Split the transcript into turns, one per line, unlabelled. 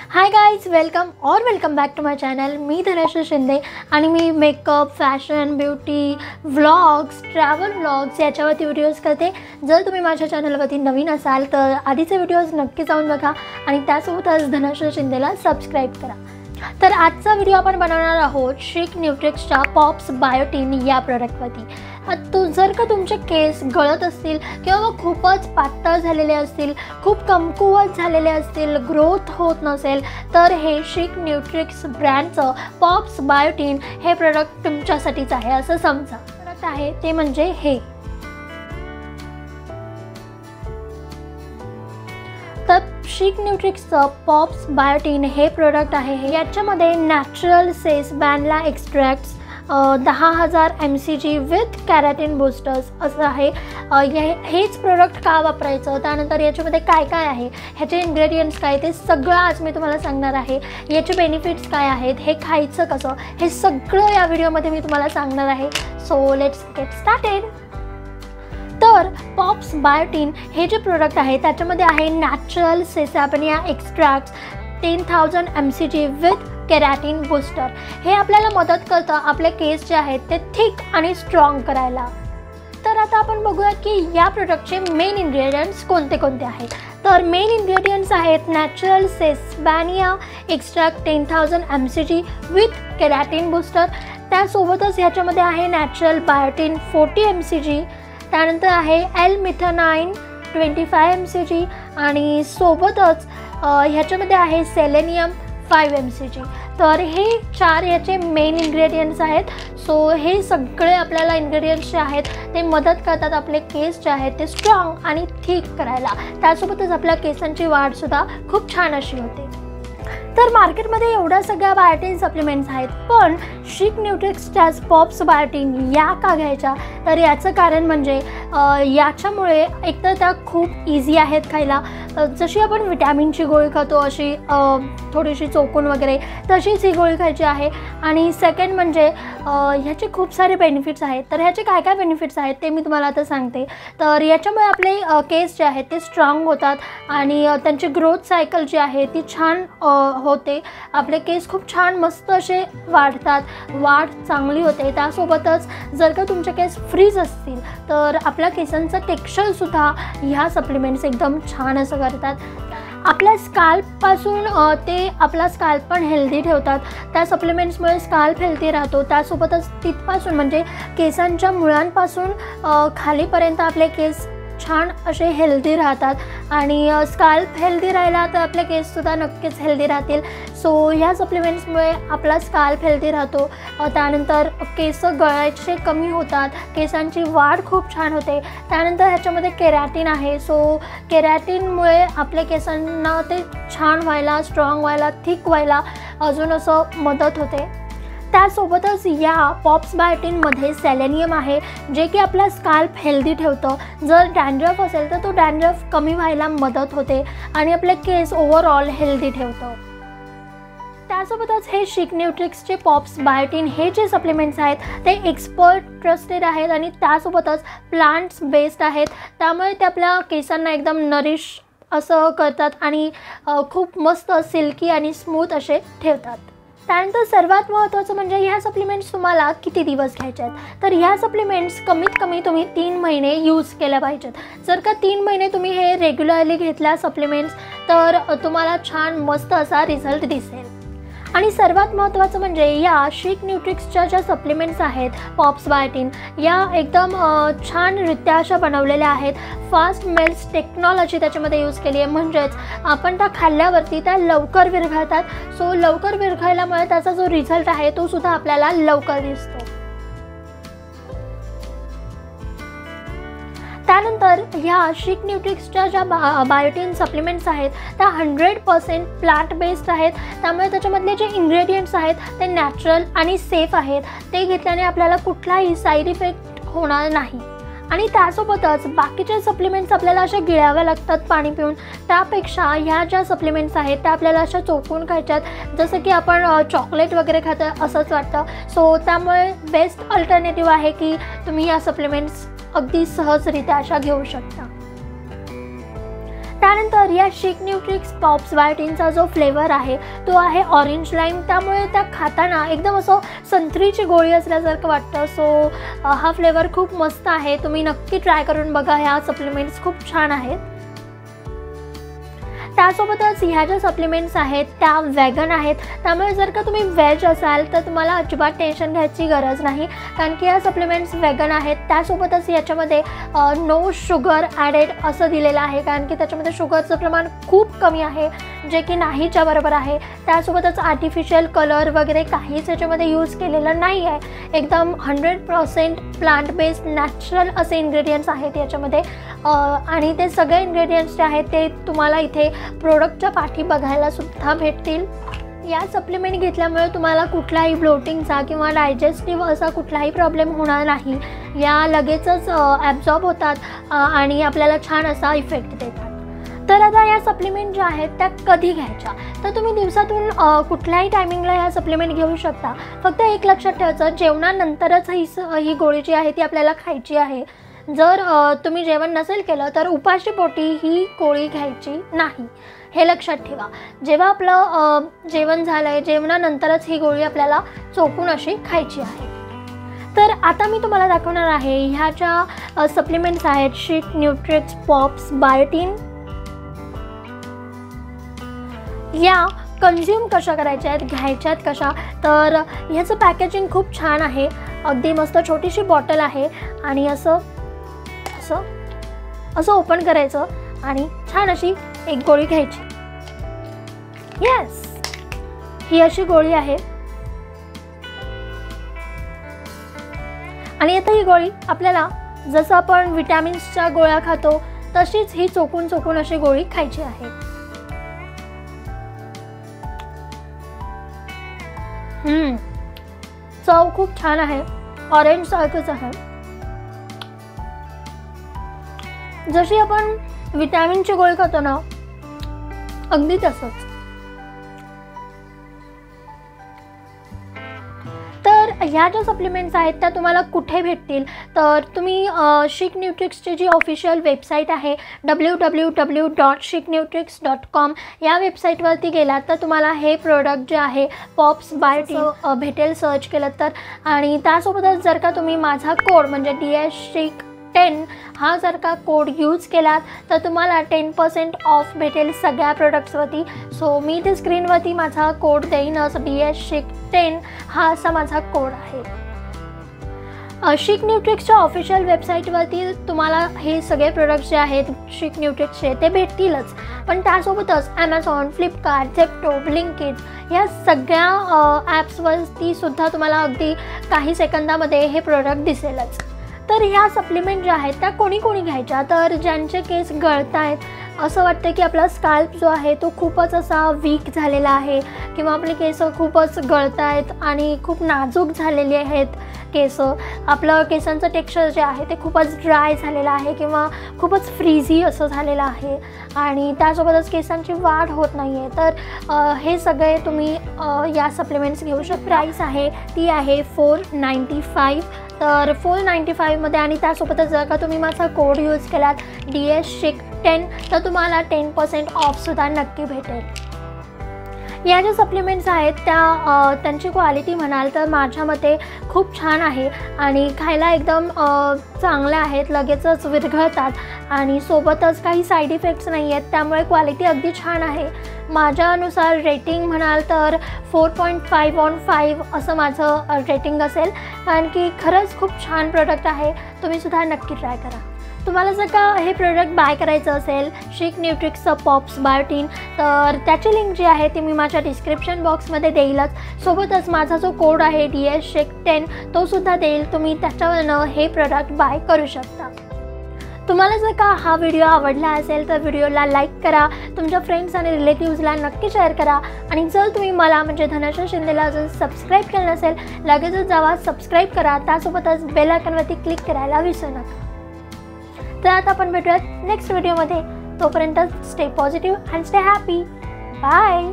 High guys, welcome back to my channel. मी धनश्री शिंदे आणि मी makeup, fashion, beauty, vlogs, travel vlogs याच्यावरती videos करते। जर तुम्ही माझ्या चॅनलवरती नवीन असाल तर आधीचे व्हिडिओज नक्की जाऊन बघा आणि त्यासोबतच धनश्री शिंदेला सबस्क्राईब करा। तर आजचा व्हिडिओ आपण बनवणार आहोत शिक न्यूट्रिक्सच्या पॉप्स बायोटिन या प्रोडक्टवरती। जर का तुमचे केस गळत असतील किंवा खूपच पातळ झालेले असतील, खूप कमकुवत झालेले असतील, ग्रोथ होत नसेल तर हे शिक न्यूट्रिक्स ब्रँडचं पॉप्स बायोटिन हे प्रोडक्ट तुमच्यासाठीच आहे असं समजा। प्रोडक्ट आहे ते म्हणजे हे। तर शिक न्यूट्रिक्सचं पॉप्स बायोटिन हे प्रोडक्ट आहे। याच्यामध्ये नॅचरल सेस वॅनिला extracts 10,000 mcg with keratin boosters असं आहे। हेच प्रोडक्ट का वापरायचं, त्यानंतर याच्यामध्ये काय काय आहे, ह्याचे इन्ग्रेडियंट्स काय, ते सगळं आज मी तुम्हाला सांगणार आहे। याचे बेनिफिट्स काय आहेत, हे खायचं कसं, हे सगळं या व्हिडिओमध्ये मी तुम्हाला सांगणार आहे। So let's get started. तर पॉप्स बायोटिन हे जे प्रोडक्ट आहे त्याच्यामध्ये आहे natural caesalpinia extracts 10,000 mcg with keratin booster. हे आपल्याला मदत करतं आपले केस जे आहेत ते थिक आणि स्ट्रॉंग करायला। तर आता आपण बघूया की या प्रोडक्टचे मेन इन्ग्रेडियंट्स कोणते कोणते आहेत। तर मेन इन्ग्रेडियंट्स आहेत natural caesalpinia extract 10,000 mcg with keratin booster. त्यासोबतच ह्याच्यामध्ये आहे नॅचरल बायोटिन 40 mcg, त्यानंतर आहे L-मेथिओनाइन 25 mcg आणि सोबतच ह्याच्यामध्ये आहे सेलेनियम 5 mcg। तर हे 4 याचे मेन इन्ग्रेडियंट्स आहेत। सो हे सगळे आपल्याला इन्ग्रेडियंट्स जे आहेत ते मदत करतात आपले केस जे आहेत ते स्ट्रॉंग आणि थिक करायला। त्यासोबतच आपल्या केसांची वाढसुद्धा खूप छान अशी होते। तर मार्केटमध्ये एवढ्या सगळ्या बायोटिन सप्लिमेंट्स आहेत, पण शिक न्यूट्रिक्सच्या पॉप्स बायोटिन या का घ्यायच्या, तर याचं कारण म्हणजे याच्यामुळे एकतर त्या खूप इझी आहेत खायला। जशी आपण विटॅमिनची गोळी खातो अशी थोडीशी चोकून वगैरे तशीच ही गोळी खायची आहे। आणि सेकंड म्हणजे ह्याचे खूप सारे बेनिफिट्स आहेत। तर ह्याचे काय काय बेनिफिट्स आहेत ते मी तुम्हाला आता सांगते। तर याच्यामुळे आपले केस जे आहेत ते स्ट्रॉंग होतात आणि त्यांची ग्रोथ सायकल जी आहे ती छान होते। आपले केस खूप छान मस्त असे वाढतात, वाढ चांगली होते। त्यासोबतच जर का तुमचे केस फ्रीज असतील तर आपल्या केसांचं टेक्स्चरसुद्धा ह्या सप्लिमेंट्स एकदम छान असं करतात। आपल्या स्काल्पपासून ते आपला स्काल्प पण हेल्दी ठेवतात। त्या सप्लिमेंट्समुळे स्काल्प हेल्दी राहतो। त्यासोबतच तिथपासून म्हणजे केसांच्या मुळांपासून खालीपर्यंत आपले केस छान असे हेल्दी राहतात आणि स्काल्प हेल्दी राहिला तर आपले केससुद्धा नक्कीच हेल्दी राहतील। सो ह्या सप्लिमेंट्समुळे आपला स्काल्प हेल्दी राहतो। त्यानंतर केस गळायचे कमी होतात, केसांची वाढ खूप छान होते। त्यानंतर ह्याच्यामध्ये केराटीन आहे। सो केराटीनमुळे आपल्या केसांना ते छान व्हायला, स्ट्रॉंग व्हायला, थिक व्हायला अजून असं मदत होते। त्यासोबतच या पॉप्स बायोटिनमध्ये सेलेनियम आहे जे की आपला स्काल्प हेल्दी ठेवतं। जर डॅन्ड्रफ असेल तर तो डॅन्ड्रफ कमी व्हायला मदत होते आणि आपले केस ओव्हरऑल हेल्दी ठेवतं। त्यासोबतच हे शिक न्यूट्रिक्सचे पॉप्स बायोटिन हे जे सप्लिमेंट्स आहेत ते एक्सपर्ट ट्रस्टेड आहेत आणि त्यासोबतच प्लांट्स बेस्ड आहेत। त्यामुळे ते आपल्या केसांना एकदम नरिश असं करतात आणि खूप मस्त सिल्की आणि स्मूथ असे ठेवतात। त्यानंतर सर्वात महत्त्वाचं म्हणजे ह्या सप्लिमेंट्स तुम्हाला किती दिवस घ्यायचे आहेत। तर ह्या सप्लिमेंट्स कमीत कमी तुम्ही 3 महिने यूज केल्या पाहिजेत। जर का 3 महिने तुम्ही हे रेग्युलरली घेतल्या सप्लिमेंट्स तर तुम्हाला छान मस्त असा रिझल्ट दिसेल। आणि सर्वात महत्त्वाचं म्हणजे या शिक न्यूट्रिक्सच्या ज्या सप्लिमेंट्स आहेत पॉप्स बायोटिन या एकदम छानरित्या अशा बनवलेल्या आहेत। फास्ट मेल्ट टेक्नॉलॉजी त्याच्यामध्ये यूज केली आहे, म्हणजेच आपण त्या खाल्ल्यावरती त्या लवकर विरघळतात। सो लवकर विरघळल्यामुळे त्याचा जो रिझल्ट आहे तो सुद्धा आपल्याला लवकर दिसतो। त्यानंतर ह्या शिक न्यूट्रिक्सच्या ज्या बायोटिन सप्लिमेंट्स आहेत त्या 100% प्लांट बेस्ड आहेत। त्यामुळे त्याच्यामधले जे इन्ग्रेडियंट्स आहेत ते नॅचरल आणि सेफ आहेत। ते घेतल्याने आपल्याला कुठलाही साईड इफेक्ट होणार नाही। आणि त्यासोबतच बाकीचे सप्लिमेंट्स आपल्याला अशा गिळाव्या लागतात पाणी पिऊन, त्यापेक्षा ह्या ज्या सप्लिमेंट्स आहेत त्या आपल्याला अशा चोखून खायच्यात, जसं की आपण चॉकलेट वगैरे खातो असंच वाटतं। सो त्यामुळे बेस्ट अल्टरनेटिव्ह आहे की तुम्ही या सप्लिमेंट्स अगदी सहजरित्या अशा घेऊ शकता। त्यानंतर या शिक न्यूट्रिक्स पॉप्स बायोटिनचा जो फ्लेवर आहे तो आहे ऑरेंज लाईम, त्यामुळे त्या खाताना एकदम असं संत्रीची गोळी असल्यासारखं वाटतं. सो हा फ्लेवर खूप मस्त आहे, तुम्ही नक्की ट्राय करून बघा. ह्या सप्लिमेंट्स खूप छान आहेत. त्यासोबतच ह्या ज्या सप्लिमेंट्स आहेत त्या वेगन आहेत, त्यामुळे जर का तुम्ही व्हेज असाल तर तुम्हाला अजिबात टेन्शन घ्यायची गरज नाही, कारण की या सप्लिमेंट्स वेगन आहेत. त्यासोबतच याच्यामध्ये नो शुगर ॲडेड असं दिलेलं आहे, कारण की त्याच्यामध्ये शुगरचं प्रमाण खूप कमी आहे, जे की नाहीच्या बरोबर आहे. त्यासोबतच आर्टिफिशियल कलर वगैरे काहीच याच्यामध्ये यूज केलेलं नाही आहे. एकदम 100% प्लांट बेस्ड नॅचरल असे इन्ग्रेडियंट्स आहेत याच्यामध्ये. आणि ते सगळे इन्ग्रेडियंट्स जे आहेत ते तुम्हाला इथे प्रोडक्टच्या पाठी बघायला सुद्धा भेटतील. या सप्लिमेंट घेतल्यामुळे तुम्हाला कुठलाही ब्लोटिंगचा किंवा डायजेस्टिव्ह असा कुठलाही प्रॉब्लेम होणार नाही. या लगेचच ॲब्झॉर्ब होतात आणि आपल्याला छान असा इफेक्ट देतात. तर आता या सप्लिमेंट ज्या आहेत त्या कधी घ्यायच्या, तर तुम्ही दिवसातून कुठल्याही टायमिंगला ह्या सप्लिमेंट घेऊ शकता. फक्त एक लक्षात ठेवायचं, जेवणानंतरच ही गोळी जी आहे ती आपल्याला खायची आहे. जर तुम्ही जेवण नसेल केलं तर उपाशीपोटी ही गोळी घ्यायची नाही, हे लक्षात ठेवा. जेव्हा आपलं जेवण झालं आहे जेवणानंतरच ही गोळी आपल्याला चोखून अशी खायची आहे. तर आता मी तुम्हाला दाखवणार आहे ह्या ज्या सप्लिमेंट्स आहेत शिक न्यूट्रिक्स पॉप्स बायोटिन, या कन्झ्युम कशा करायच्या आहेत, घ्यायच्या आहेत कशा. तर ह्याचं पॅकेजिंग खूप छान आहे, अगदी मस्त छोटीशी बॉटल आहे आणि असं ओपन करायचं आणि छान अशी एक गोळी घ्यायची. येस, ही अशी गोळी आहे. आणि आता ही गोळी आपल्याला जसं आपण विटॅमिन्सच्या गोळ्या खातो तशीच ही चोकून अशी गोळी खायची आहे. चव खूप छान आहे, ऑरेंज सारखंच आहे. जशी आपण विटॅमिनची गोळी खातो ना, अगदी तसंच. तर ह्या ज्या सप्लिमेंट्स आहेत त्या तुम्हाला कुठे भेटतील, तर तुम्ही शिक न्यूट्रिक्सची जी ऑफिशियल वेबसाईट आहे www.shiknutrix.com या वेबसाईटवरती गेलात तर तुम्हाला हे प्रोडक्ट जे आहे पॉप्स बायोटिन भेटेल सर्च केलं तर. आणि त्यासोबतच जर का तुम्ही माझा कोड म्हणजे DSSHIK10 हा जर का कोड यूज केलात तर तुम्हाला 10% ऑफ भेटेल सगळ्या प्रोडक्ट्सवरती. सो मी ते स्क्रीनवरती माझा कोड देईनच, DSSHIK10 हा असा माझा कोड आहे. शिक न्यूट्रिक्सच्या ऑफिशियल वेबसाईटवरती तुम्हाला हे सगळे प्रोडक्ट्स जे आहेत शिक न्यूट्रिक्सचे ते भेटतीलच, पण त्यासोबतच ॲमेझॉन, फ्लिपकार्ट, झेप्टो, ब्लिंकिट या सगळ्या ॲप्सवरती सुद्धा तुम्हाला अगदी काही सेकंदामध्ये हे प्रोडक्ट दिसेलच. तर ह्या सप्लिमेंट ज्या आहेत त्या कोणी घ्यायच्या, तर ज्यांचे केस गळत आहेत, असं वाटतं की आपला स्काल्प जो आहे तो खूपच असा वीक झालेला आहे किंवा आपले केस खूपच गळत आहेत आणि खूप नाजूक झालेले आहेत केस, आपलं केसांचं टेक्स्चर जे आहे ते खूपच ड्राय झालेलं आहे किंवा खूपच फ्रीझी असं झालेलं आहे आणि त्यासोबतच केसांची वाढ होत नाही आहे, तर हे सगळे तुम्ही या सप्लिमेंट्स घेऊ शकता. प्राईस आहे ती आहे 495. तर 495मध्ये आणि त्यासोबतच जर का तुम्ही माझा कोड यूज केलात DSSHIK10 तर तुम्हाला 10% ऑफसुद्धा नक्की भेटेल. या ज्या सप्लिमेंट्स आहेत त्यांची क्वालिटी म्हणाल तर माझ्या मते खूप छान आहे आणि खायला एकदम चांगल्या आहेत, लगेचच विरघळतात आणि सोबतच काही साईड इफेक्ट्स नाही आहेत, त्यामुळे क्वालिटी अगदी छान आहे. माझ्यानुसार रेटिंग म्हणाल तर 4.5/5 असं माझं रेटिंग असेल, कारण की खरंच खूप छान प्रोडक्ट आहे. तुम्हीसुद्धा नक्की ट्राय करा. तुम्हाला जर का हे प्रोडक्ट बाय करायचं असेल शिक न्यूट्रिक्सचं पॉप्स बायोटिन तर त्याची लिंक जी आहे ती मी माझ्या डिस्क्रिप्शन बॉक्समध्ये देईलच. सोबतच माझा जो कोड आहे DSSHIK10 तो सुद्धा देईल, तुम्ही त्याच्यावरनं हे प्रोडक्ट बाय करू शकता. तुम्हाला जर का हा व्हिडिओ आवडला असेल तर व्हिडिओला लाईक करा, तुमच्या फ्रेंड्स आणि रिलेटिव्सला नक्की शेअर करा आणि जर तुम्ही मला म्हणजे धनश्री शिंदेला अजून सबस्क्राईब केलं नसेल लगेचच जावा सबस्क्राईब करा, त्यासोबतच बेल आयकॉनवरती क्लिक करायला विसरू नका. तर आता आपण भेटूयात नेक्स्ट व्हिडिओमध्ये. तोपर्यंत stay positive and stay happy. Bye.